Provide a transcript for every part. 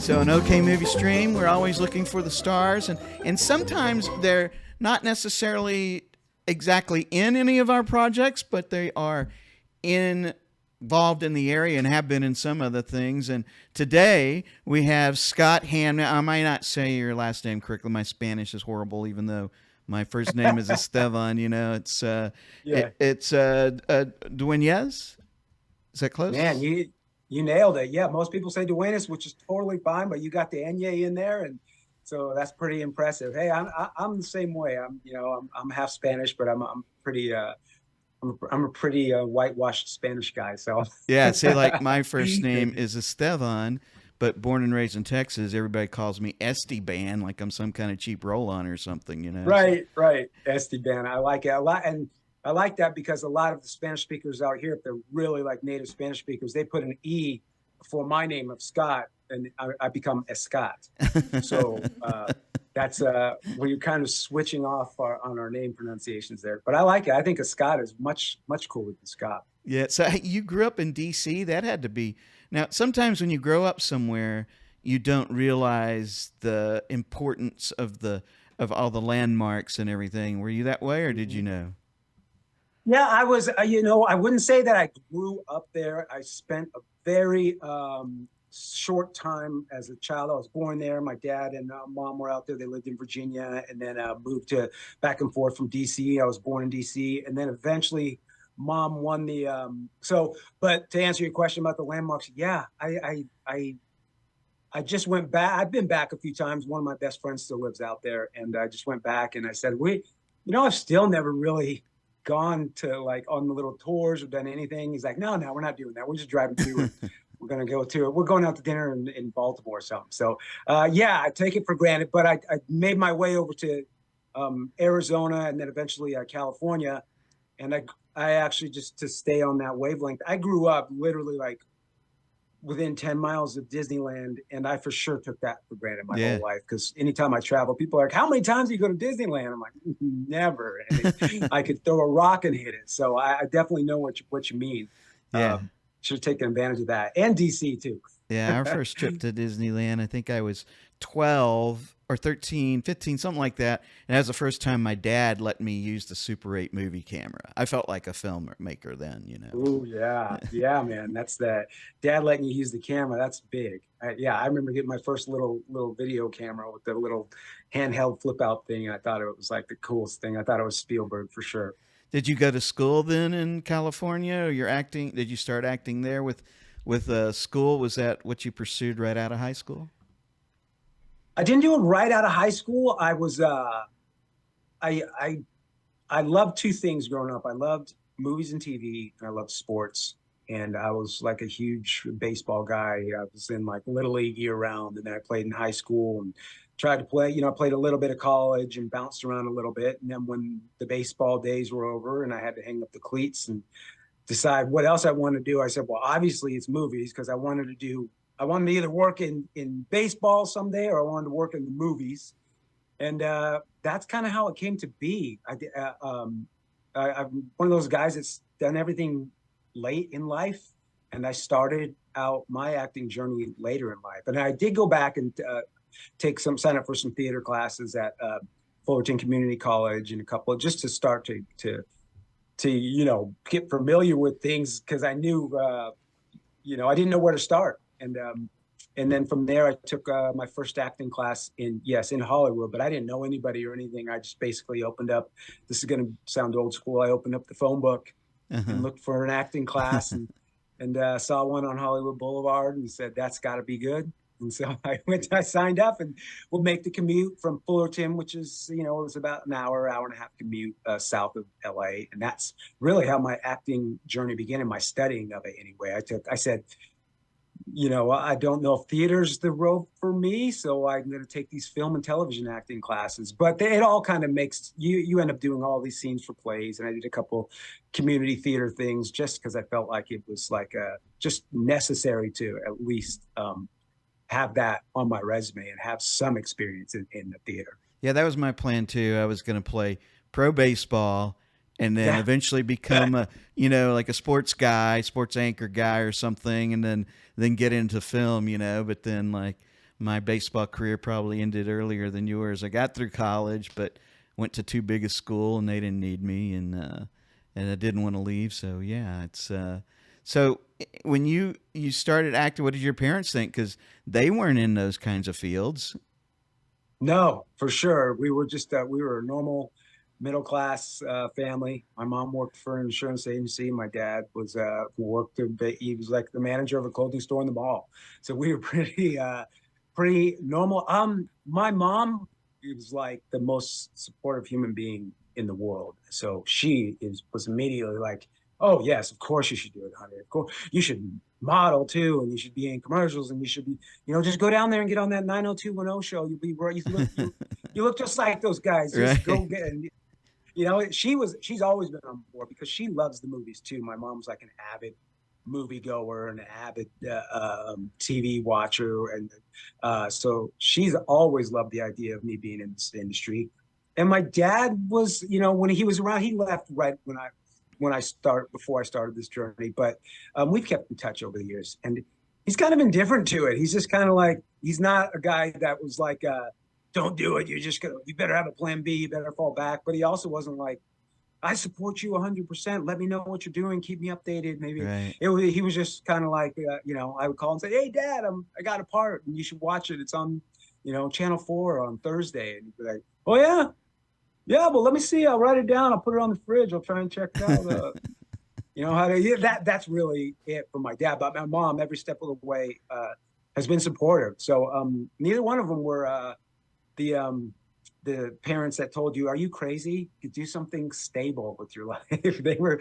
So an OK Movie Stream, we're always looking for the stars, and sometimes they're not necessarily exactly in any of our projects, but they are involved in the area and have been in some other things. And today we have Scott Hamm. Now, I might not say your last name correctly. My Spanish is horrible, even though my first name is Esteban. You know, Yeah, it's Duenas. Is that man, close? you nailed it. Yeah, most people say Duenas, which is totally fine, but you got the Enye in there, and so that's pretty impressive. Hey, I'm the same way. I'm half Spanish, but I'm pretty I'm a pretty whitewashed Spanish guy. So Yeah, say like my first name is Esteban, but born and raised in Texas, everybody calls me Esteban, like I'm some kind of cheap roll-on or something, you know. So right, Esteban. I like it a lot, and I like that because a lot of the Spanish speakers out here, if they're really like native Spanish speakers, they put an E before my name of Scott, and I become Escott. So that's where you're kind of switching off on our name pronunciations there. But I like it. I think a Scott is much cooler than Scott. yeah, so hey, you grew up in D.C. That had to be. Now, sometimes when you grow up somewhere, you don't realize the importance of all the landmarks and everything. Were you that way, or did you know? Yeah, I was. I wouldn't say that I grew up there. I spent a very short time as a child. I was born there. My dad and mom were out there. They lived in Virginia, and then moved to back and forth from DC. I was born in DC, and then eventually, mom won the. So, but to answer your question about the landmarks, yeah, I just went back. I've been back a few times. One of my best friends still lives out there, and I just went back and I said, I've still never really gone to like on the little tours or done anything. He's like, no, we're not doing that. We're just driving through and we're gonna go to it. We're going out to dinner in Baltimore or something. So yeah, I take it for granted. But I made my way over to Arizona and then eventually California, and I actually just to stay on that wavelength. I grew up literally like within 10 miles of Disneyland. And I for sure took that for granted my whole Yeah, life. Cause anytime I travel, people are like, how many times do you go to Disneyland? I'm like, never. And I could throw a rock and hit it. So I definitely know what you mean. yeah. Should have taken advantage of that and DC too. Yeah, our first trip to Disneyland, I think I was 12 or 13, 15, something like that. And that was the first time my dad let me use the Super 8 movie camera. I felt like a filmmaker then, you know. Oh yeah, yeah, man. That's that. Dad letting you use the camera. That's big. Yeah, I remember getting my first little video camera with the little handheld flip out thing. I thought it was like the coolest thing. I thought it was Spielberg for sure. Did you go to school then in California, or you're acting? Did you start acting there with school? Was that what you pursued right out of high school? I didn't do it right out of high school. I was I I loved two things growing up. I loved movies and TV, and I loved sports. And I was like a huge baseball guy. I was in like little league year round, and then I played in high school and tried to play. I played a little bit of college and bounced around a little bit. And then when the baseball days were over, and I had to hang up the cleats and decide what else I wanted to do, I said, well, obviously it's movies because I wanted to either work in baseball someday or I wanted to work in the movies, and that's kind of how it came to be. I'm one of those guys that's done everything late in life, and I started out my acting journey later in life. And I did go back and sign up for some theater classes at Fullerton Community College and a couple just to start to get familiar with things because I knew I didn't know where to start. And then from there, I took my first acting class in Hollywood, but I didn't know anybody or anything. I just basically opened up. This is going to sound old school. I opened up the phone book and Uh-huh. looked for an acting class and saw one on Hollywood Boulevard and said that's got to be good. And so I signed up and would make the commute from Fullerton, which is it was about an hour and a half commute south of LA, and that's really how my acting journey began and my studying of it. Anyway, I said I don't know if theater's the road for me, so I'm going to take these film and television acting classes. But it all kind of makes you end up doing all these scenes for plays, and I did a couple community theater things just because I felt like it was like just necessary to at least have that on my resume and have some experience in the theater. Yeah, that was my plan too. I was going to play pro baseball and then Yeah. eventually become like a sports guy, sports anchor guy or something, and then get into film. But then like my baseball career probably ended earlier than yours. I got through college, but went to too big a school, and they didn't need me, and I didn't want to leave. So yeah, it's so when you started acting, what did your parents think? Because they weren't in those kinds of fields. No, for sure. We were just we were a normal middle class family. My mom worked for an insurance agency. My dad was he was like the manager of a clothing store in the mall. So we were pretty normal. My mom was like the most supportive human being in the world. So she was immediately like, "Oh yes, of course you should do it, honey. Of course you should model too, and you should be in commercials, and you should be, just go down there and get on that 90210 show. You'll be right. You look just like those guys. Just go Right. get." And she's always been on board because she loves the movies too. My mom's like an avid moviegoer and an avid TV watcher, and so she's always loved the idea of me being in this industry. And my dad was, when he was around, he left right before I started this journey, but we've kept in touch over the years, and he's kind of indifferent to it. He's just kind of like, he's not a guy that was like, don't do it. You better have a plan B. You better fall back. But he also wasn't like, I support you 100%. Let me know what you're doing. Keep me updated. Maybe Right. he was just kind of like, I would call and say, "Hey, Dad, I got a part, and you should watch it. It's on, Channel 4 on Thursday." And he'd be like, "Oh yeah, yeah. Well, let me see. I'll write it down. I'll put it on the fridge. I'll try and check it out." How to that's really it for my dad. But my mom, every step of the way, has been supportive. So neither one of them were the parents that told you, "Are you crazy? You do something stable with your life." They were.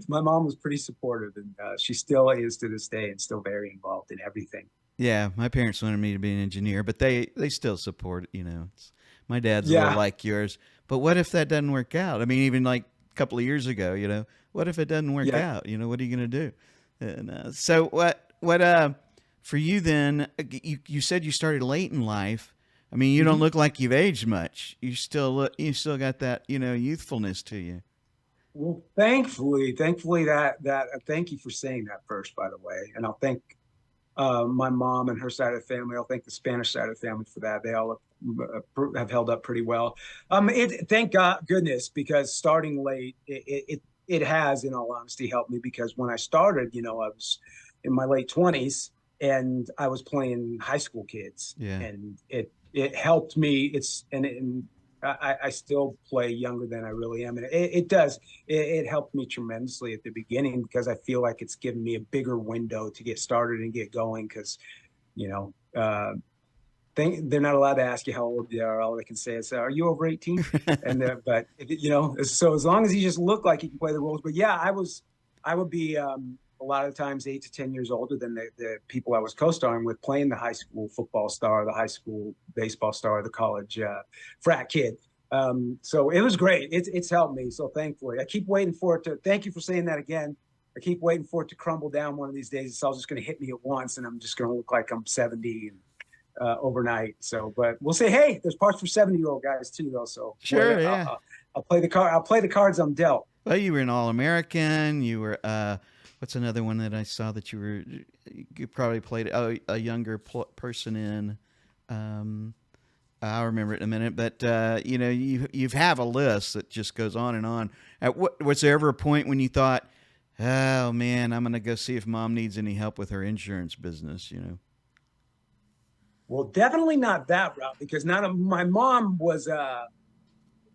My mom was pretty supportive, and she still is to this day, and still very involved in everything. Yeah, my parents wanted me to be an engineer, but they still support it. My dad's a little Yeah, like yours. But what if that doesn't work out? I mean, even like a couple of years ago, what if it doesn't work yeah. out? What are you going to do? And so what for you then? You said you started late in life. I mean, you don't hmm look like you've aged much. You still got that youthfulness to you. Well, thankfully thank you for saying that first, by the way, and I'll thank my mom and her side of the family. I'll thank the Spanish side of the family for that. They all have held up pretty well. Thank God, goodness, because starting late, it has, in all honesty, helped me because when I started, I was in my late 20s and I was playing high school kids, Yeah. and it helped me. And I still play younger than I really am, and it does. It helped me tremendously at the beginning because I feel like it's given me a bigger window to get started and get going. Because you know, they're not allowed to ask you how old you are. All they can say is, "Are you over 18?" And but so as long as you just look like you can play the roles. But yeah, I would be a lot of times 8 to 10 years older than the people I was co-starring with, playing the high school football star, the high school baseball star, the college frat kid. So it was great. It's helped me. So thankfully, I keep waiting for it to. Thank you for saying that again. I keep waiting for it to crumble down one of these days. It's all just going to hit me at once, and I'm just going to look like I'm 70 and overnight. So, but we'll say, hey, there's parts for 70-year-old guys too, though. So Sure. Yeah. I'll play the card. I'll play the cards I'm dealt. Well, you were an All American. You were what's another one that I saw that you probably played a younger person in. Um, I'll remember it in a minute, but you have a list that just goes on and on. Was there ever a point when you thought, oh man, I'm gonna go see if mom needs any help with her insurance business? Well, definitely not that route because my mom was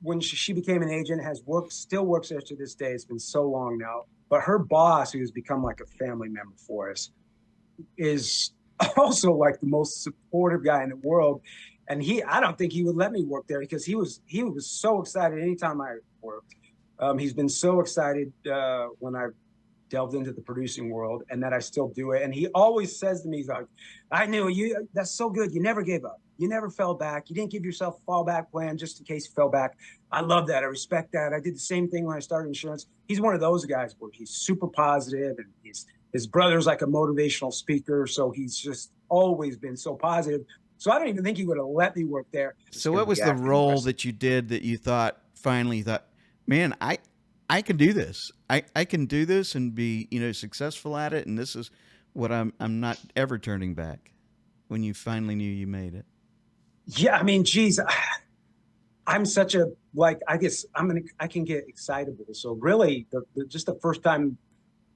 when she became an agent, still works there to this day. It's been so long now. But her boss, who has become like a family member for us, is also like the most supportive guy in the world. And I don't think he would let me work there because he was so excited anytime I worked. He's been so excited when I delved into the producing world, and that I still do it. And he always says to me, he's like, "I knew you. That's so good. You never gave up. You never fell back. You didn't give yourself a fallback plan just in case you fell back. I love that. I respect that. I did the same thing when I started insurance." He's one of those guys where he's super positive, and his brother's like a motivational speaker, so he's just always been so positive. So I don't even think he would have let me work there. Just So, going what to be was the acting the role rest. that you did that you finally thought, man, I can do this. I can do this and be successful at it, and this is what I'm not ever turning back. when you finally knew you made it? Yeah, I mean, geez, I'm such a like. I guess I can get excitable. So really, just the first time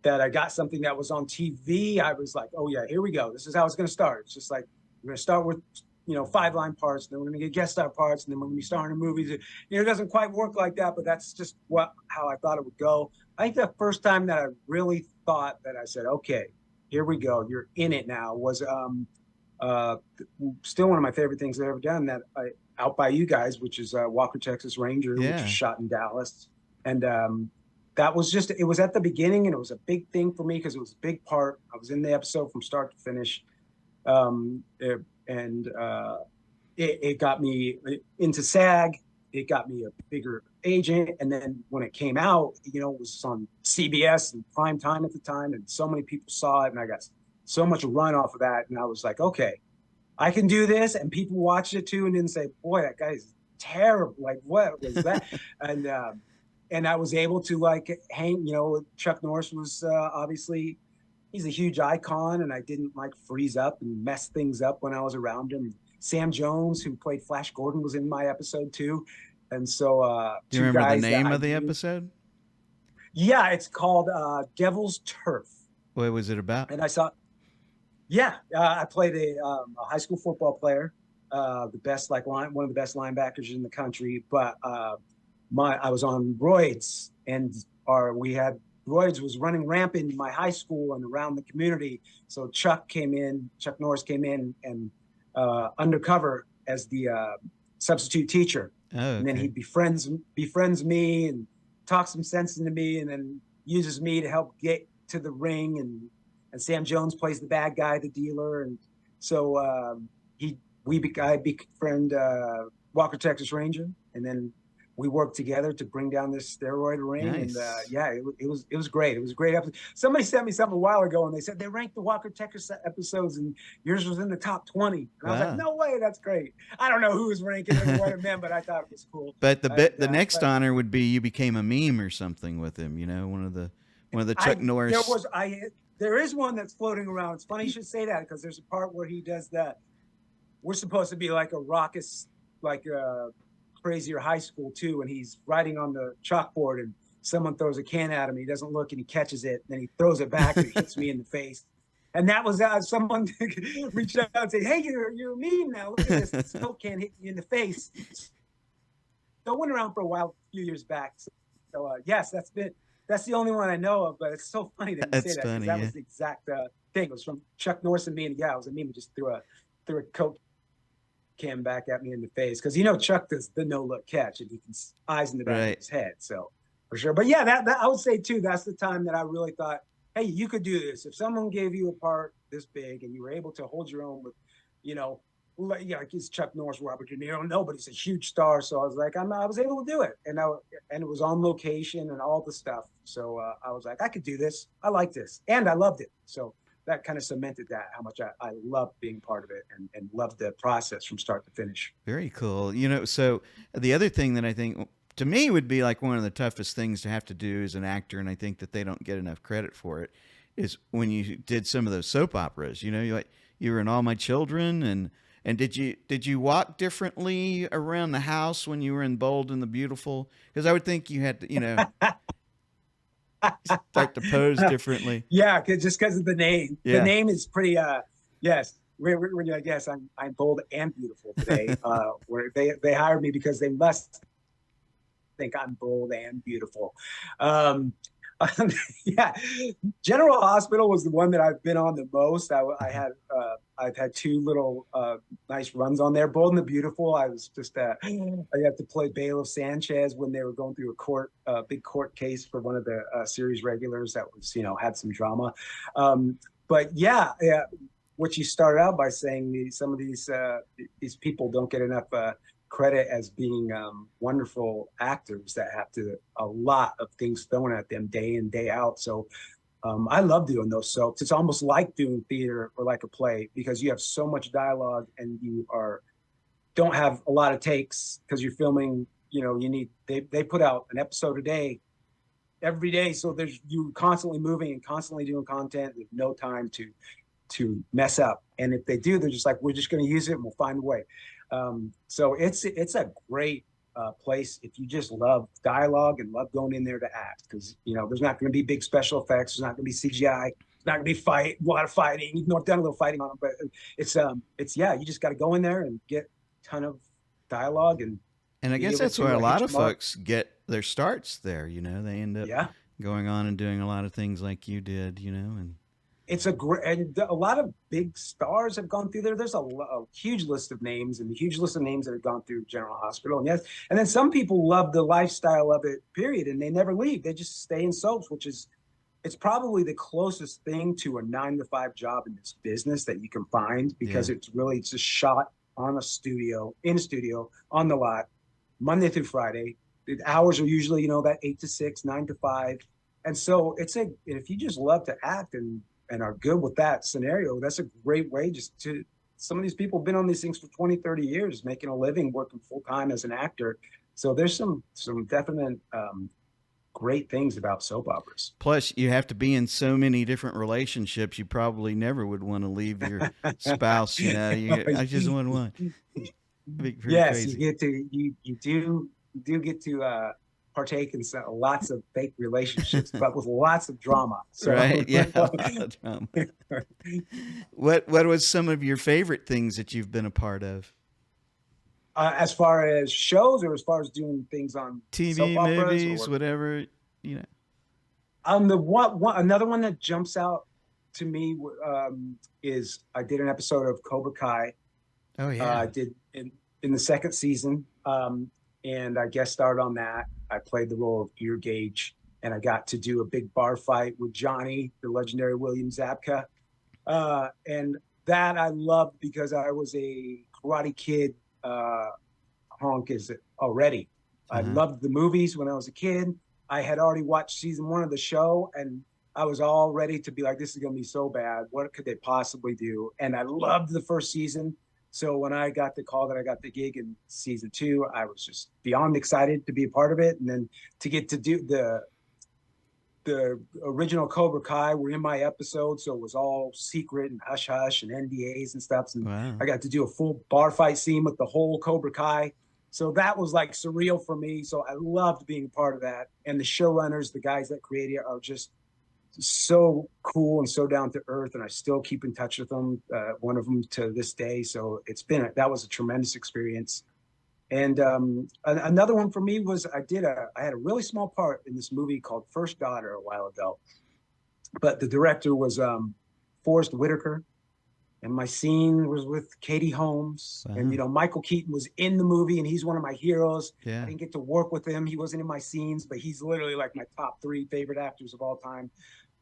that I got something that was on TV, I was like, oh yeah, here we go. This is how it's going to start. It's just like we're going to start with 5 line parts, and then we're going to get guest star parts, and then we're going to be starring in movies. It doesn't quite work like that, but that's just how I thought it would go. I think the first time that I really thought that I said, okay, here we go, you're in it now, was uh, still one of my favorite things I've ever done. Out by you guys, which is Walker Texas Ranger, which was Yeah. shot in Dallas, and that was just, it was at the beginning, and it was a big thing for me because it was a big part. I was in the episode from start to finish. And it got me into SAG. It got me a bigger agent. And then when it came out, it was on CBS and prime time at the time, and so many people saw it, and I got so much run off of that. And I was like, okay, I can do this. And people watched it too and didn't say, boy, that guy's terrible. Like, what was that? And I was able to like hang, Chuck Norris was obviously, he's a huge icon, and I didn't like freeze up and mess things up when I was around him. Sam Jones, who played Flash Gordon, was in my episode too. And so Do you two remember the guys that name I of the knew. episode? Yeah, it's called Devil's Turf. What was it about? And I saw, yeah, I played a high school football player, the best one of the best linebackers in the country. But I was on roids, and we had roids was running rampant in my high school and around the community. So Chuck Norris came in and undercover as the substitute teacher, Oh, okay. and then he befriends me and talks some sense into me, and then uses me to help get to the ring. And Sam Jones plays the bad guy, the dealer, and so I befriend Walker Texas Ranger, and then we worked together to bring down this steroid ring. Nice. And yeah, it was great. It was a great episode. Somebody sent me something a while ago, and they said they ranked the Walker Texas episodes, and yours was in the top 20. And I was like, no way, that's great. I don't know who was ranking it or what it meant, but I thought it was cool. But the next honor would be you became a meme or something with him. One of the Chuck Norris. There is one that's floating around. It's funny you should say that, because there's a part where he does that. We're supposed to be like a raucous, like crazier high school too, and he's writing on the chalkboard, and someone throws a can at him. He doesn't look, and he catches it, and then he throws it back and it hits me in the face. And that was someone reached out and said, "Hey, you're a meme now. Look at this smoke can hit you in the face." So it went around for a while, a few years back. So yes, that's the only one I know of. But it's so funny that you say that, because that was the exact thing. It was from Chuck Norris and me, and yeah, it was a meme. He just threw a Coke can back at me in the face, because Chuck does the no look catch, and he can eyes in the back of his head. So for sure. But yeah, that I would say too, that's the time that I really thought, hey, you could do this. If someone gave you a part this big and you were able to hold your own with, like it's Chuck Norris, Robert De Niro, nobody's a huge star. So I was like, I was able to do it, and it was on location and all the stuff. So I was like, I could do this. I like this, and I loved it. So that kind of cemented how much I loved being part of it, and loved the process from start to finish. Very cool. So the other thing that I think to me would be like one of the toughest things to have to do as an actor, and I think that they don't get enough credit for it, is when you did some of those soap operas. You were in All My Children, and did you walk differently around the house when you were in Bold and the Beautiful? Because I would think you had to, start to pose differently. Yeah, just because of the name. Yeah. The name is pretty. Yes, I guess I'm bold and beautiful today. Where they hired me because they must think I'm bold and beautiful. Yeah, General Hospital was the one that I've been on the most. I've had two little nice runs on there. Bold and the Beautiful, I was just I got to play Bailiff Sanchez when they were going through a big court case for one of the series regulars that was had some drama. But yeah, what you started out by saying, some of these people don't get enough credit as being wonderful actors that have a lot of things thrown at them day in, day out. So I love doing those soaps. It's almost like doing theater or like a play, because you have so much dialogue, and you don't have a lot of takes, because you're filming, they put out an episode a day, every day. So you're constantly moving and constantly doing content. There's no time to to mess up. And if they do, they're just like, we're just going to use it and we'll find a way. So it's a great place if you just love dialogue and love going in there to act, because there's not going to be big special effects, there's not going to be CGI, there's not going to be a lot of fighting. I've done a little fighting on it, but it's you just got to go in there and get a ton of dialogue and I guess that's where a lot of folks get their starts there. They end up going on and doing a lot of things like you did. And it's a lot of big stars have gone through there. There's a huge list of names, and a huge list of names that have gone through General Hospital. And and then some people love the lifestyle of it, period, and they never leave. They just stay in soaps, it's probably the closest thing to a 9-to-5 job in this business that you can find, because it's just shot in a studio on the lot, Monday through Friday. The hours are usually, that 8 to 6, 9 to 5. And so if you just love to act and are good with that scenario, that's a great way some of these people have been on these things for 20, 30 years, making a living, working full time as an actor. So there's some definite great things about soap operas. Plus, you have to be in so many different relationships. You probably never would want to leave your spouse. I just want one. Yes, crazy. you do get to partake in lots of fake relationships, but with lots of drama. So. Right? Yeah, a lot of drama. What was some of your favorite things that you've been a part of? As far as shows, or as far as doing things on TV, soap operas, movies, whatever, The another one that jumps out to me is I did an episode of Cobra Kai. Oh yeah. I did in the second season, and I guest starred on that. I played the role of Ear Gauge, and I got to do a big bar fight with Johnny, the legendary William Zabka, and that I loved because I was a Karate Kid honk already. I loved the movies when I was a kid. I had already watched season 1 of the show, and I was all ready to be like, this is going to be so bad. What could they possibly do? And I loved the first season. So when I got the call that I got the gig in season 2, I was just beyond excited to be a part of it. And then to get to do the original Cobra Kai were in my episode, so it was all secret and hush hush and NDAs and stuff. And I got to do a full bar fight scene with the whole Cobra Kai. So that was like surreal for me. So I loved being a part of that. And the showrunners, the guys that created it, are just so cool and so down to earth. And I still keep in touch with them, one of them to this day. So that was a tremendous experience. And another one for me was I had a really small part in this movie called First Daughter a while ago, but the director was Forrest Whitaker, and my scene was with Katie Holmes. And Michael Keaton was in the movie, and he's one of my heroes. I didn't get to work with him, he wasn't in my scenes, but he's literally like my top 3 favorite actors of all time.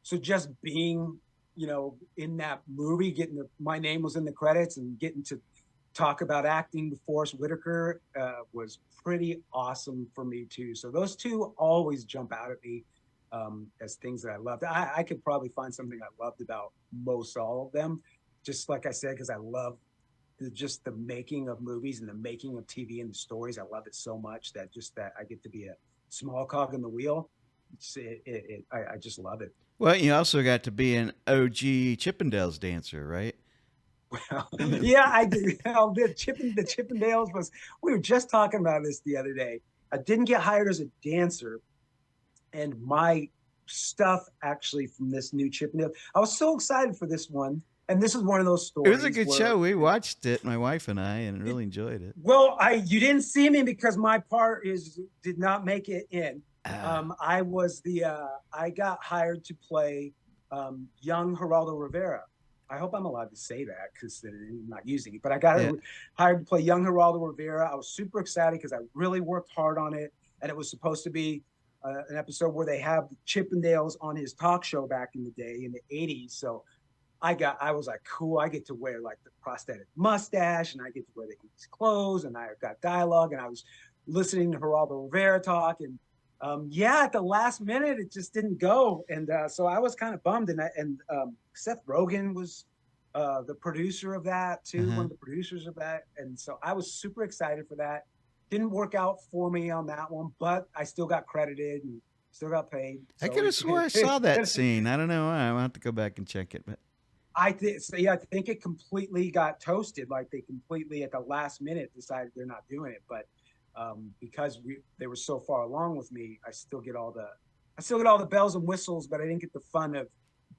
So just being in that movie, my name was in the credits, and getting to talk about acting with Forrest Whitaker was pretty awesome for me too. So those two always jump out at me as things that I loved. I could probably find something I loved about most all of them, just like I said, because I love just the making of movies and the making of TV and the stories. I love it so much that I get to be a small cog in the wheel. I just love it. Well, you also got to be an OG Chippendales dancer, right? Well, yeah, I did. The Chippendales we were just talking about this the other day. I didn't get hired as a dancer, and my stuff actually from this new Chippendale, I was so excited for this one. And this is one of those stories. It was a good show. We watched it, my wife and I, and really enjoyed it. Well, you didn't see me because my part did not make it in. I got hired to play young Geraldo Rivera. I hope I'm allowed to say that because I'm not using it, but I got hired to play young Geraldo Rivera. I was super excited because I really worked hard on it. And it was supposed to be an episode where they have the Chippendales on his talk show back in the day in the 80s. So I was like, cool, I get to wear like the prosthetic mustache, and I get to wear the 80s clothes, and I got dialogue, and I was listening to Geraldo Rivera talk. And at the last minute, it just didn't go. And so I was kind of bummed. And Seth Rogen was the producer of that too, one of the producers of that. And so I was super excited for that. Didn't work out for me on that one, but I still got credited and still got paid. So I could have swore I saw that scene. I don't know why. I'll have to go back and check it. But I think so, yeah, I think it completely got toasted. Like they completely at the last minute decided they're not doing it. But because they were so far along with me, I still get all the bells and whistles, but I didn't get the fun of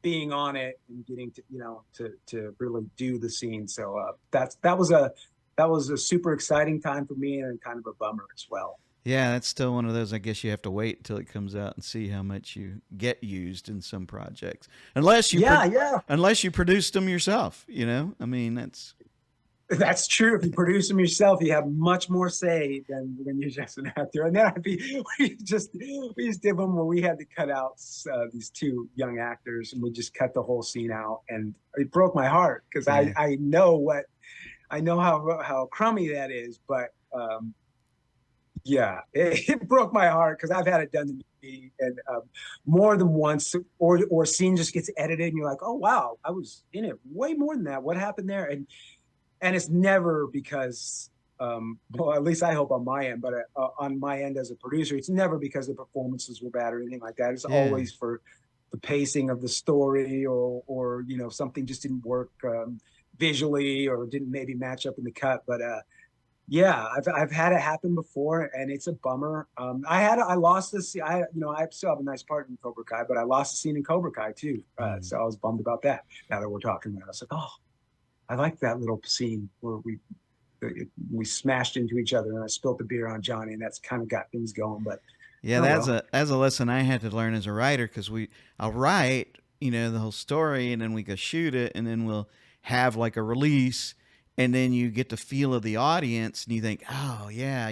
being on it and getting to to really do the scene. So that was a super exciting time for me and kind of a bummer as well. Yeah, that's still one of those. I guess you have to wait until it comes out and see how much you get used in some projects, unless Yeah, yeah. unless you produced them yourself. I mean, that's That's true. If you produce them yourself, you have much more say than when you're just an actor. And then we just did one where we had to cut out these two young actors, and we just cut the whole scene out, and it broke my heart because yeah, I know how crummy that is, but yeah, it broke my heart because I've had it done to me and more than once, or scene just gets edited, and you're like, oh wow, I was in it way more than that. What happened there? And it's never because well, at least I hope on my end, but on my end as a producer, it's never because the performances were bad or anything like that. It's yeah. always for the pacing of the story, or something just didn't work visually, or didn't maybe match up in the cut. But yeah, I've had it happen before, and it's a bummer. I lost this. I still have a nice part in Cobra Kai, but I lost the scene in Cobra Kai too. Mm. So I was bummed about that. Now that we're talking about it, I was like, oh, I like that little scene where we smashed into each other and I spilt the beer on Johnny, and that's kind of got things going. But Yeah, oh that's well. a lesson I had to learn as a writer because I'll write the whole story and then we go shoot it and then we'll have like a release and then you get the feel of the audience and you think, oh yeah,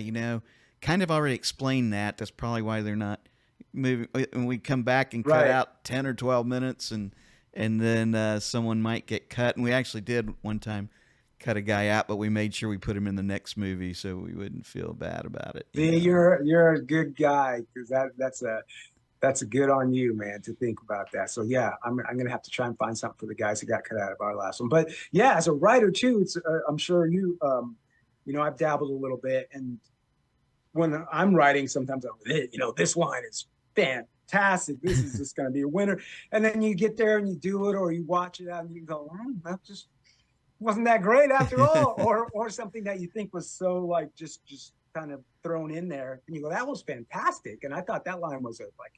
kind of already explained that. That's probably why they're not moving. And we come back and cut Right. out 10 or 12 minutes and then someone might get cut. And we actually did one time cut a guy out, but we made sure we put him in the next movie so we wouldn't feel bad about it. See, you're a good guy because that's a good on you, man, to think about that. So yeah, I'm gonna have to try and find something for the guys who got cut out of our last one. But yeah, as a writer too, it's I'm sure I've dabbled a little bit, and when I'm writing, sometimes this line is fantastic. This is just going to be a winner. And then you get there and you do it, or you watch it out and you go, that just wasn't that great after all, or something that you think was so like just kind of thrown in there, and you go, that was fantastic, and I thought that line was like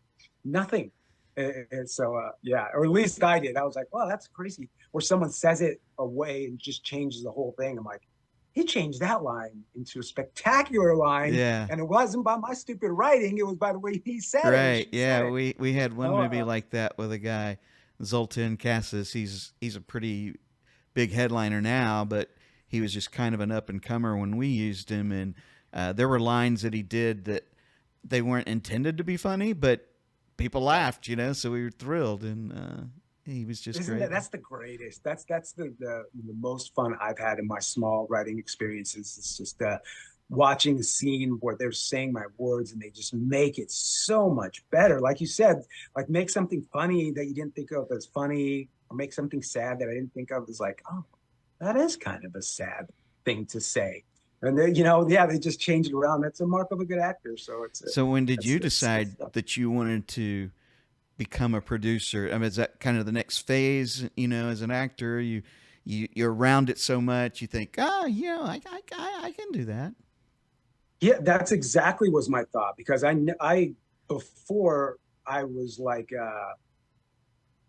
nothing. And so yeah, or at least I did. I was like, wow, that's crazy. Or someone says it away and just changes the whole thing. I'm like, he changed that line into a spectacular line, Yeah. and it wasn't by my stupid writing. It was by the way he said it, or Right. she said Yeah. it. We had one Oh, movie like that with a guy, Zoltan Cassis. He's a pretty big headliner now, but he was just kind of an up and comer when we used him, and there were lines that he did that they weren't intended to be funny, but people laughed, so we were thrilled, and he was just isn't great. that's the greatest? That's the most fun I've had in my small writing experiences. It's just watching a scene where they're saying my words and they just make it so much better. Like you said, like make something funny that you didn't think of as funny, or make something sad that I didn't think of as like, oh, that is kind of a sad thing to say. And they, yeah, they just change it around. That's a mark of a good actor. So So when did you that's good decide stuff. that you wanted to become a producer? I mean, is that kind of the next phase? As an actor, you're around it so much, you think, I can do that. Yeah, that's exactly was my thought because I before I was like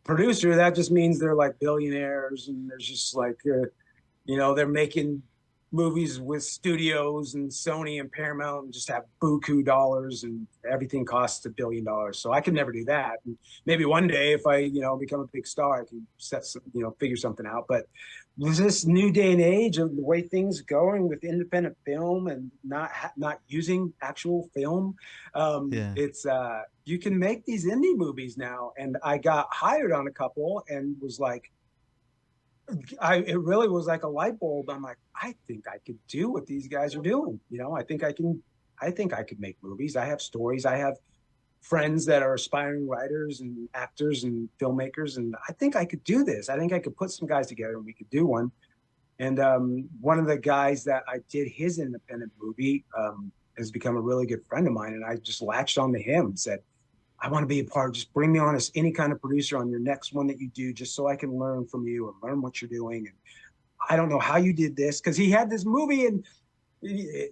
producer, that just means they're like billionaires and there's just like they're making movies with studios and Sony and Paramount and just have buku dollars and everything costs $1 billion. So I could never do that. And maybe one day if I become a big star, I can figure something out. But with this new day and age of the way things going with independent film and not using actual film, Yeah. it's you can make these indie movies now. And I got hired on a couple and was like, it really was like a light bulb. I'm like, I think I could do what these guys are doing. I think I could make movies. I have stories. I have friends that are aspiring writers and actors and filmmakers, and I think I could do this. I think I could put some guys together and we could do one. And one of the guys that I did his independent movie has become a really good friend of mine, and I just latched on to him and said, I want to be a part. Just bring me on as any kind of producer on your next one that you do, just so I can learn from you and learn what you're doing. And I don't know how you did this, because he had this movie and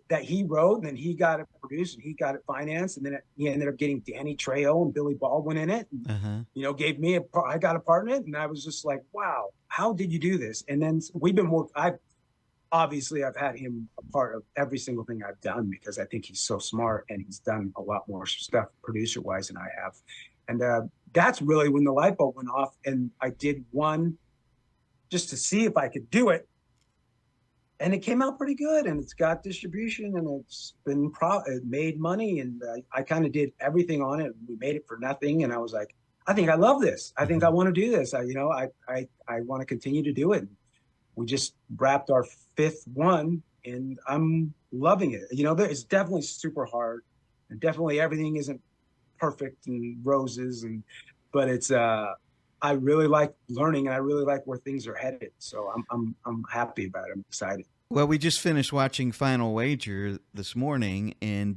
that he wrote, and then he got it produced and he got it financed, and then he ended up getting Danny Trejo and Billy Baldwin in it, and gave me I got a part in it, and I was just like, wow, how did you do this? And then we've been working. I've had him a part of every single thing I've done, because I think he's so smart and he's done a lot more stuff producer wise than I have. And that's really when the light bulb went off, and I did one just to see if I could do it. And it came out pretty good, and it's got distribution, and it's been it made money, and I kind of did everything on it. We made it for nothing, and I was like, I think I love this. I think I want to do this. I want to continue to do it. We just wrapped our 5th one, and I'm loving it. It's definitely super hard, and definitely everything isn't perfect and roses, but it's I really like learning, and I really like where things are headed. So I'm happy about it. I'm excited. Well, we just finished watching Final Wager this morning, and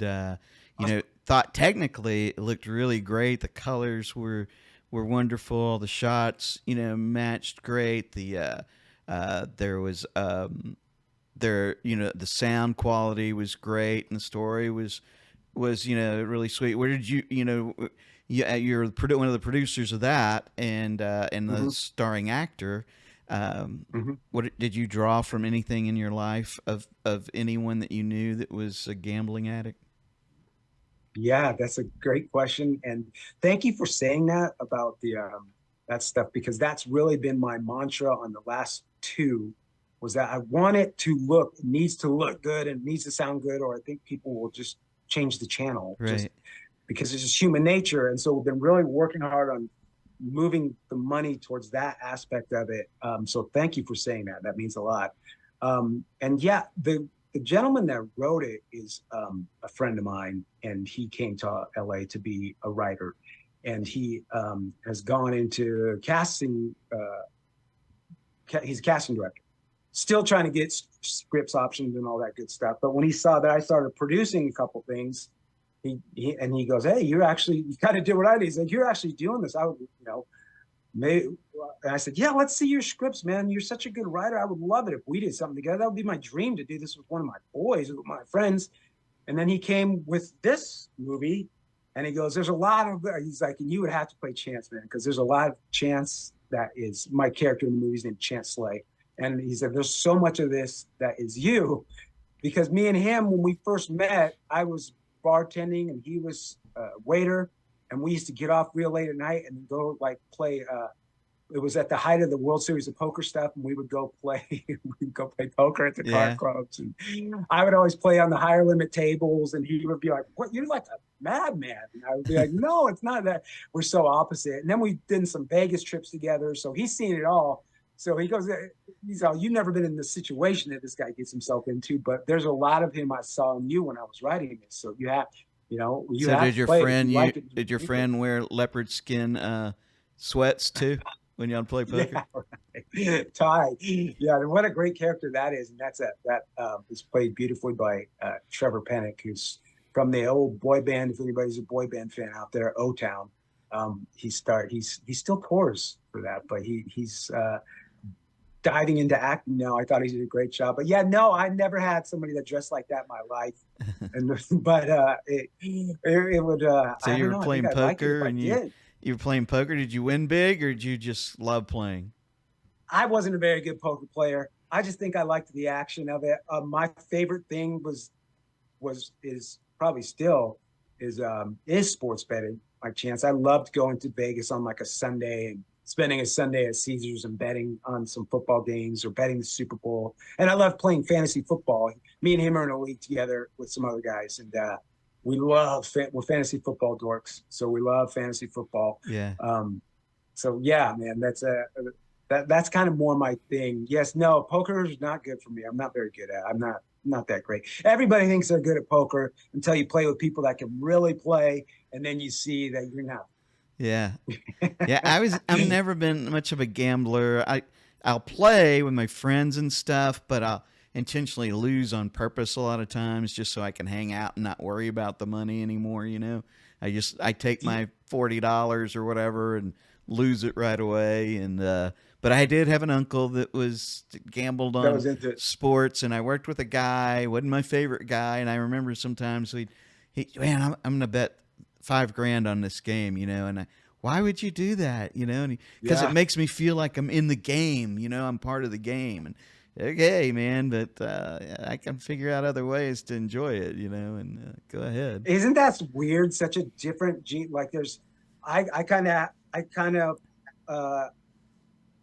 thought technically it looked really great. The colors were wonderful. The shots, matched great. The there was the sound quality was great, and the story was really sweet. Where did you're one of the producers of that, and the starring actor. What did you draw from anything in your life of anyone that you knew that was a gambling addict? Yeah, that's a great question, and thank you for saying that about the that stuff, because that's really been my mantra on the last 2. Was that I want it needs to look good and needs to sound good, or I think people will just change the channel, right? Because it's just human nature. And so we've been really working hard on moving the money towards that aspect of it. So thank you for saying that. That means a lot. And yeah, the gentleman that wrote it is a friend of mine, and he came to LA to be a writer, and he has gone into casting. He's a casting director, still trying to get scripts options and all that good stuff. But when he saw that I started producing a couple things, he goes, hey, you kind of did what I did. He's like, you're actually doing this. I would, maybe. And I said, yeah, let's see your scripts, man. You're such a good writer. I would love it if we did something together. That would be my dream, to do this with one of my boys, with my friends. And then he came with this movie, and he goes, he's like, and you would have to play Chance, man, because there's a lot of Chance that is my character in the movie is named Chance Slay. And he said, there's so much of this that is you, because me and him, when we first met, I was bartending and he was a waiter, and we used to get off real late at night and go play. It was at the height of the World Series of Poker stuff, and we would go play. We'd go play poker at the card clubs, and I would always play on the higher limit tables, and he would be like, "What? You're like a madman!" And I would be like, "No, it's not that. We're so opposite." And then we did some Vegas trips together, so he's seen it all. So he goes, he's all, you've never been in the situation that this guy gets himself into, but there's a lot of him I saw in you when I was writing this. So you have, so did your friend wear leopard skin sweats too when y'all play poker? Yeah, right. Ty. Yeah, what a great character that is, and that is played beautifully by Trevor Pennick, who's from the old boy band. If anybody's a boy band fan out there, O-Town. He still tours for that, but he's diving into acting now. I thought he did a great job. But yeah, no, I never had somebody that dressed like that in my life. But it would. So you were playing poker, and you were playing poker. Did you win big, or did you just love playing? I wasn't a very good poker player. I just think I liked the action of it. My favorite thing is probably still is sports betting. My Chance. I loved going to Vegas on like a Sunday and spending a Sunday at Caesars and betting on some football games or betting the Super Bowl. And I love playing fantasy football. Me and him are in a league together with some other guys, and we're fantasy football dorks, so we love fantasy football. Yeah. So yeah, man, that's kind of more my thing. Yes, no, poker is not good for me. I'm not very good at it. I'm not that great. Everybody thinks they're good at poker until you play with people that can really play, and then you see that you're not. Yeah. Yeah, I've never been much of a gambler. I'll play with my friends and stuff, but intentionally lose on purpose a lot of times just so I can hang out and not worry about the money anymore. I take my $40 or whatever and lose it right away. And but I did have an uncle that was gambled That on was into it. sports, and I worked with a guy, wasn't my favorite guy, and I remember sometimes man, I'm gonna bet 5 grand on this game, and why would you do that, and because it Yeah. makes me feel like I'm in the game, I'm part of the game, and okay, man, but I can figure out other ways to enjoy it, and go ahead. Isn't that weird? Such a different gene. Like there's, I kind of, uh,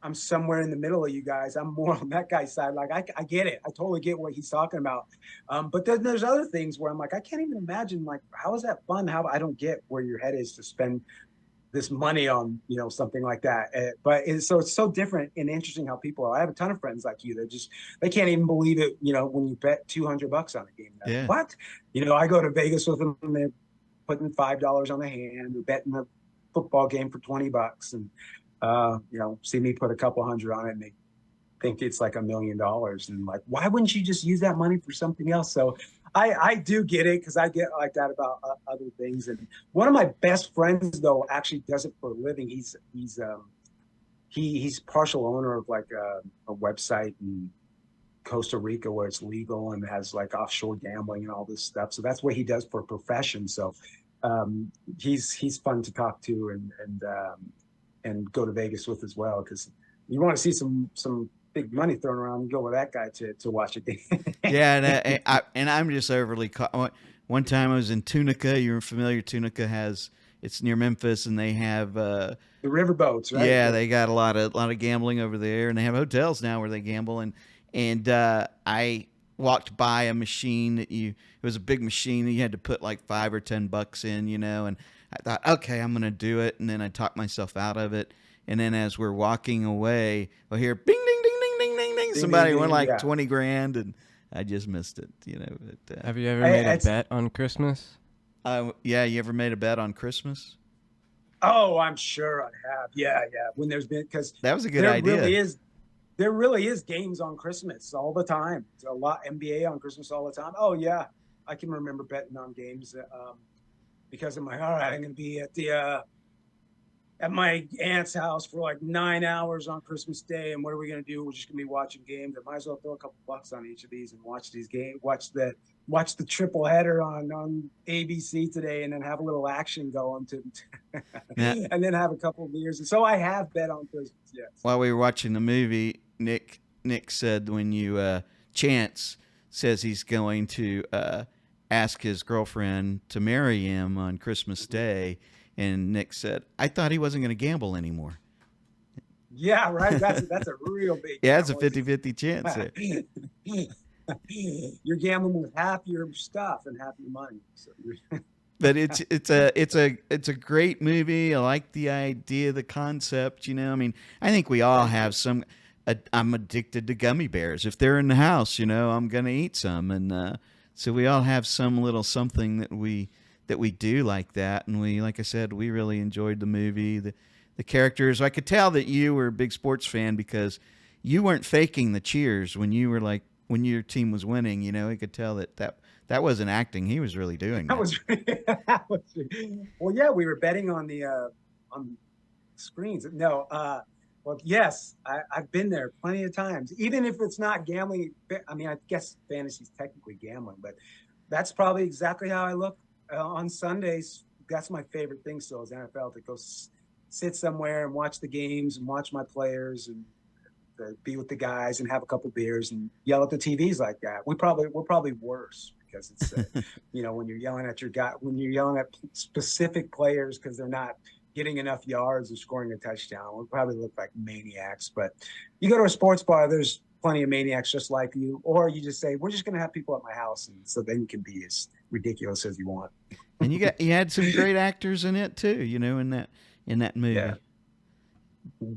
I'm somewhere in the middle of you guys. I'm more on that guy's side. Like I get it. I totally get what he's talking about. But then there's other things where I'm like, I can't even imagine. Like, how is that fun? How I don't get where your head is to spend this money on, something like that. So it's so different and interesting how people are. I have a ton of friends like you that just they can't even believe it. When you bet $200 on a game. Like, Yeah. what? I go to Vegas with them and they're putting $5 on the hand. They're betting a football game for $20, and see me put a couple hundred on it, and they think it's like $1 million. And like, why wouldn't you just use that money for something else? So I do get it, because I get like that about other things. And one of my best friends though actually does it for a living. He's partial owner of like a website in Costa Rica where it's legal and has like offshore gambling and all this stuff. So that's what he does for a profession. So he's fun to talk to and go to Vegas with as well, because you want to see some big money thrown around, and go with that guy to watch a game. Yeah, and I'm just overly caught. One time I was in Tunica. You're familiar? Tunica it's near Memphis, and they have The riverboats, right? yeah, they got a lot of gambling over there, and they have hotels now where they gamble. And I walked by a machine it was a big machine that you had to put like $5 or $10 in, and I thought, okay, I'm gonna do it, and then I talked myself out of it. And then as we're walking away, I hear bing, ding, ding, ding, ding, ding, ding. Ding, Somebody ding, won ding, like yeah. 20 grand, and I just missed it, But, Have you ever made a bet on Christmas? yeah, you ever made a bet on Christmas? Oh, I'm sure I have. Yeah, yeah. When there's been, because That was a good there idea. really is games on Christmas all the time. There's a lot NBA on Christmas all the time. Oh yeah, I can remember betting on games because I'm like, all right, I'm going to be at my aunt's house for like 9 hours on Christmas Day, and what are we going to do? We're just going to be watching games. I might as well throw a couple bucks on each of these and watch these games. Watch the triple header on ABC today, and then have a little action going Yeah. and then have a couple of beers. And so I have bet on Christmas. Yes. While we were watching the movie, Nick said when Chance says he's going to ask his girlfriend to marry him on Christmas Day, and Nick said, "I thought he wasn't going to gamble anymore." Yeah, right. That's a real big. Yeah, it's a 50-50 chance there. You're gambling with half your stuff and half your money. So But it's a great movie. I like the idea, the concept. I mean, I think we all have some. I'm addicted to gummy bears. If they're in the house, I'm gonna eat some, and so we all have some little something that we do like that. And like I said, we really enjoyed the movie. The characters. I could tell that you were a big sports fan because you weren't faking the cheers when you were like when your team was winning. I could tell that wasn't acting. He was really doing that. Well, yeah, we were betting on the screens. No, well, yes, I've been there plenty of times. Even if it's not gambling, I mean, I guess fantasy's technically gambling, but that's probably exactly how I look on Sundays. That's my favorite thing still is NFL, to go sit somewhere and watch the games and watch my players and be with the guys and have a couple beers and yell at the TVs like that. We're probably worse because it's when you're yelling at your guy, when you're yelling at specific players because they're not getting enough yards or scoring a touchdown. We probably look like maniacs. But you go to a sports bar, there's plenty of maniacs just like you, or you just say, we're just going to have people at my house, and so then you can be as ridiculous as you want. And you had some great actors in it too, in that movie. Yeah.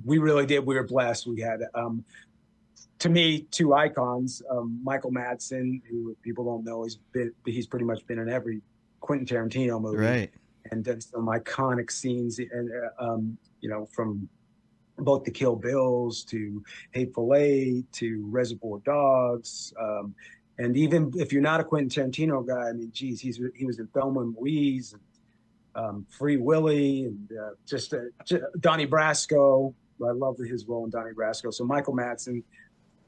We really did. We were blessed. We had, to me, two icons. Michael Madsen, who people don't know, he's pretty much been in every Quentin Tarantino movie, Right? And done some iconic scenes, and from both the Kill Bills to Hateful Eight to Reservoir Dogs. And even if you're not a Quentin Tarantino guy, I mean, geez, he was in Thelma and Louise, and Free Willy, and just Donnie Brasco. I love his role in Donnie Brasco. So Michael Madsen,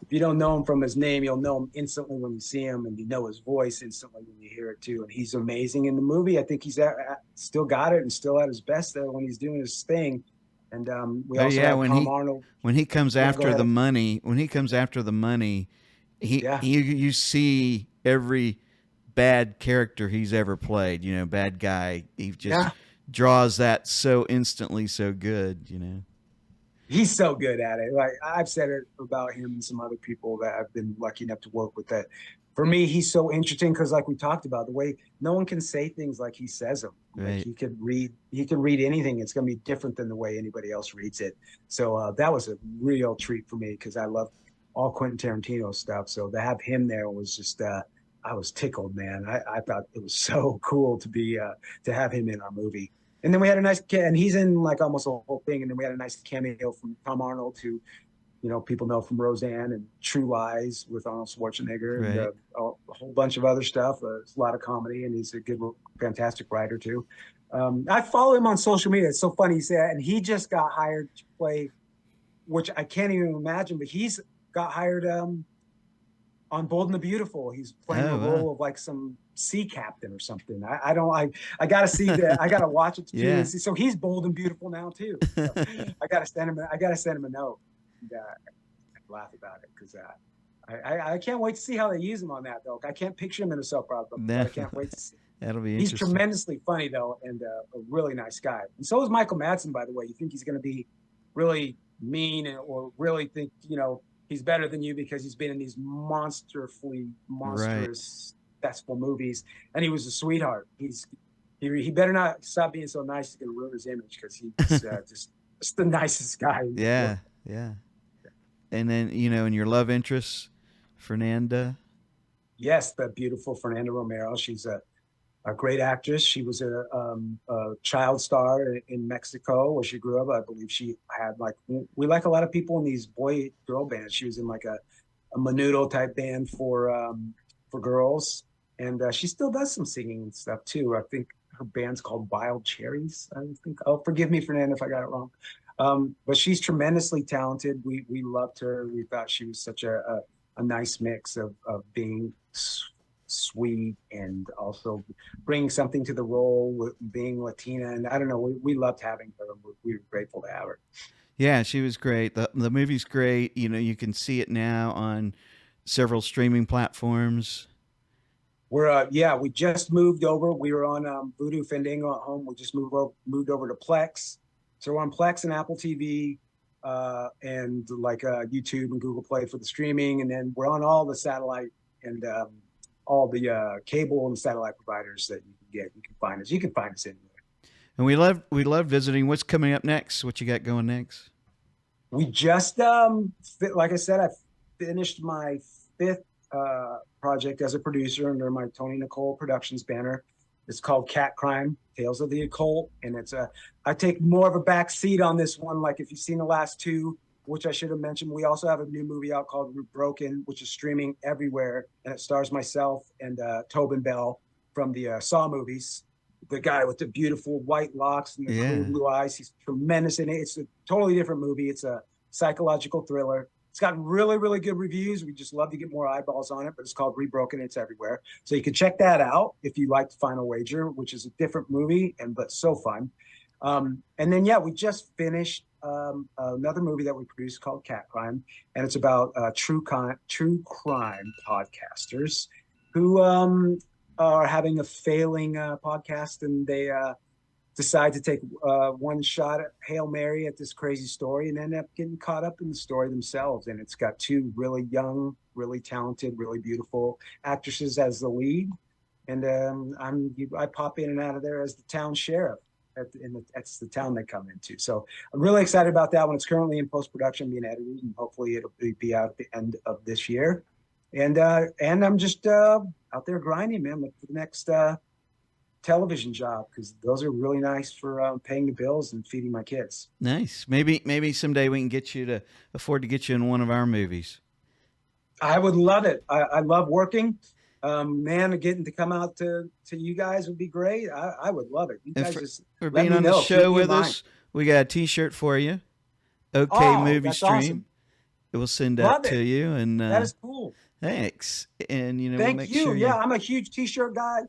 if you don't know him from his name, you'll know him instantly when you see him, and you know his voice instantly when you hear it too. And he's amazing in the movie. I think he's still got it and still at his best there when he's doing his thing. And we also have Tom Arnold. When he comes after the money, you see every bad character he's ever played. You know, bad guy. He just draws that so instantly, so good. You know. He's so good at it. Like I've said it about him and some other people that I've been lucky enough to work with, that for me, he's so interesting because like we talked about, the way no one can say things like he says them. Right. Like he can read anything. It's going to be different than the way anybody else reads it. So that was a real treat for me because I love all Quentin Tarantino stuff. So to have him there was just, I was tickled, man. I thought it was so cool to have him in our movie. And then we had a nice, and he's in like almost the whole thing. And then we had a nice cameo from Tom Arnold, who, you know, people know from Roseanne and True Lies with Arnold Schwarzenegger, right. And a whole bunch of other stuff. It's a lot of comedy, and he's a good, fantastic writer too. I follow him on social media. It's so funny he said, and he just got hired to play, which I can't even imagine, but he's got hired on Bold and the Beautiful. He's playing the role of like some sea captain or something. I gotta see that. I gotta watch it too. And see. So he's bold and beautiful now too. So I gotta send him a note and laugh about it because I can't wait to see how they use him on that though. I can't picture him in a soap opera, but I can't wait to see. That'll be He's interesting. tremendously funny though, and a really nice guy. And so is Michael Madsen, by the way. You think he's going to be really mean or really think, you know, he's better than you because he's been in these monstrous, successful movies, and he was a sweetheart. He better not stop being so nice. He's going to ruin his image because he's just the nicest guy. Yeah. And then, you know, and your love interest, Fernanda. Yes, the beautiful Fernanda Romero. She's a great actress. She was a child star in Mexico where she grew up. I believe she had we like a lot of people in these boy-girl bands. She was in like a menudo type band for girls, and she still does some singing and stuff too. I think her band's called Wild Cherries. I think. Oh, forgive me, Fernanda, if I got it wrong. But she's tremendously talented. We loved her. We thought she was such a nice mix of being sweet and also bringing something to the role with being Latina. And I don't know, we loved having her. We were grateful to have her. Yeah, she was great. The movie's great. You know, you can see it now on several streaming platforms. We just moved over. We were on Voodoo Fandango at home. We just moved over to Plex. So we're on Plex and Apple TV and YouTube and Google Play for the streaming. And then we're on all the satellite and all the cable and satellite providers that you can get. You can find us. You can find us anywhere. And we love visiting. What's coming up next? What you got going next? We just, like I said, I finished my 5th project as a producer under my Toni Nicole Productions banner. It's called Cat Crime, Tales of the Occult. And I take more of a back seat on this one. Like if you've seen the last 2, which I should have mentioned, we also have a new movie out called Broken, which is streaming everywhere. And it stars myself and Tobin Bell from the Saw movies, the guy with the beautiful white locks and the cool blue eyes. He's tremendous in it. It's a totally different movie. It's a psychological thriller. It's gotten really, really good reviews. We just love to get more eyeballs on it, but it's called Rebroken. It's everywhere. So you can check that out if you like Final Wager, which is a different movie, but so fun. And then, we just finished another movie that we produced called Cat Crime, and it's about true crime podcasters who are having a failing podcast, and they decide to take one shot at Hail Mary at this crazy story and end up getting caught up in the story themselves. And it's got 2 really young, really talented, really beautiful actresses as the lead. And I pop in and out of there as the town sheriff. That's the town they come into. So I'm really excited about that one. It's currently in post-production, being edited, and hopefully it'll be out at the end of this year. And I'm just out there grinding, man. Look for the next television job, because those are really nice for paying the bills and feeding my kids. Nice. Maybe someday we can get you to afford to get you in one of our movies. I would love it. I love working. Man, getting to come out to you guys would be great. I would love it. You guys just for let being me on the know. show with us. We got a T-shirt for you. Okay, movie that's stream. Awesome. We'll send that to you, and that is cool. Thanks, and Thank we'll make you. Sure yeah, I'm a huge T-shirt guy.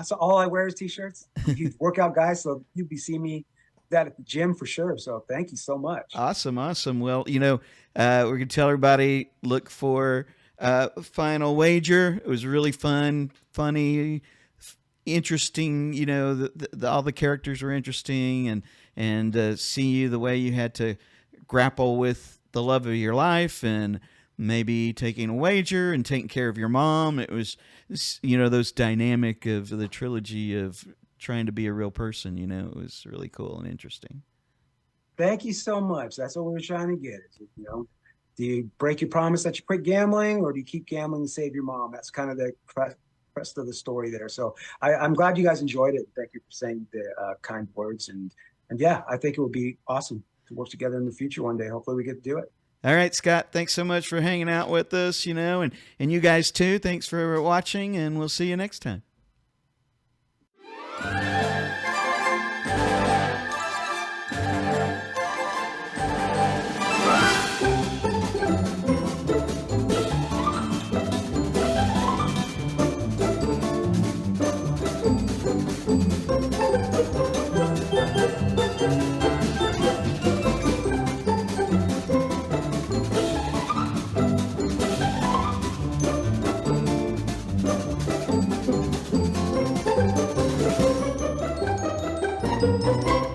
So all I wear is T-shirts. I'm a huge workout guy, so you'll be seeing me that at the gym for sure. So thank you so much. Awesome. Well, we're gonna tell everybody look for Final Wager. It was really fun, funny, interesting. All the characters were interesting, and see the way you had to grapple with the love of your life and maybe taking a wager and taking care of your mom. It was, those dynamic of the trilogy of trying to be a real person. It was really cool and interesting. Thank you so much. That's what we're trying to get. Do you break your promise that you quit gambling, or do you keep gambling and save your mom? That's kind of the crest of the story there. So I'm glad you guys enjoyed it. Thank you for saying the kind words. And yeah, I think it would be awesome to work together in the future one day. Hopefully we get to do it. All right, Scott, thanks so much for hanging out with us, and you guys too. Thanks for watching, and we'll see you next time. Thank you.